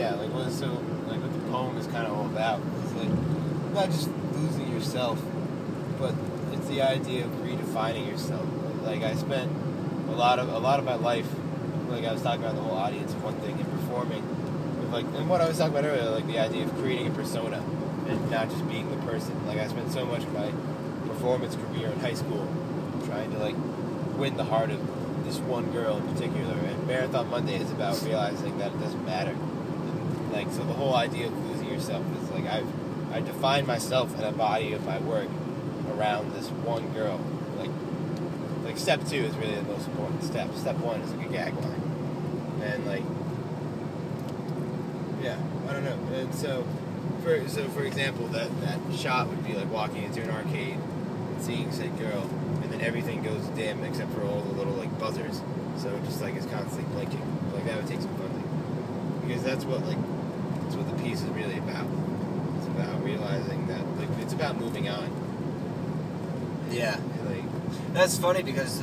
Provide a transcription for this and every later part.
yeah, like what the poem is kind of all about. It's like not just losing yourself, but it's the idea of redefining yourself. Like I spent a lot of my life, like I was talking about the whole audience of one thing and performing, with like, and what I was talking about earlier, like the idea of creating a persona and not just being the person. Like I spent so much of my performance career in high school trying to like win the heart of this one girl in particular, and Marathon Monday is about realizing that it doesn't matter. And, like, so the whole idea of losing yourself is like I define myself and a body of my work around this one girl. Like step 2 is really the most important step. Step 1 is like a gag line, and like, yeah, I don't know. And so for example, that shot would be like walking into an arcade and seeing said girl, and then everything goes dim except for all the little like buzzers. So it just like is constantly blinking. Like that would take some funding, because that's what the piece is really about. It's about realizing that like it's about moving on. Yeah. Like, that's funny because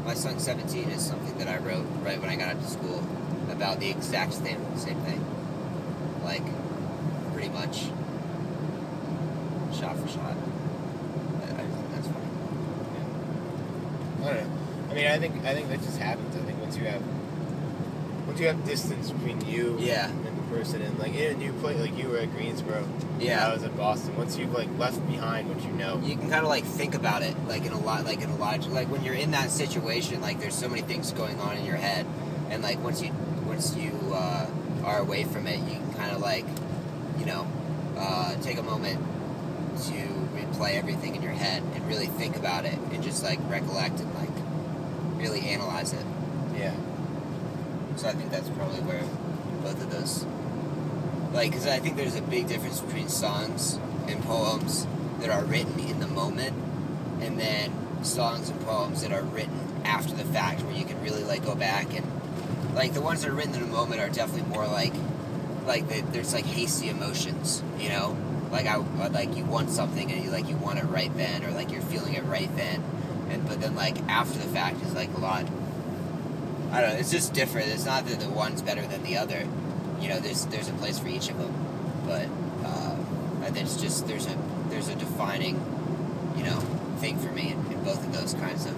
my song 17 is something that I wrote right when I got out of school about the exact same thing. Like, pretty much shot for shot. I think that's funny. Yeah. I don't know. I mean, I think that just happens. I think once you have distance between you and the person, and like in a new place, like you were at Greensboro, I was in Boston. Once you've like left behind what you know, you can kind of like think about it, like when you're in that situation, like there's so many things going on in your head, and like once you are away from it, you can kind of like, take a moment to replay everything in your head and really think about it and just like recollect and like really analyze it. Yeah. So I think that's probably where both of those, like, because I think there's a big difference between songs and poems that are written in the moment, and then songs and poems that are written after the fact, where you can really like go back and like the ones that are written in the moment are definitely more like there's like hasty emotions, like you want something and you want it right then, or like you're feeling it right then, but then like after the fact is like a lot. I don't know. It's just different. It's not that the one's better than the other. There's a place for each of them, but I think it's just there's a defining thing for me in both of those kinds of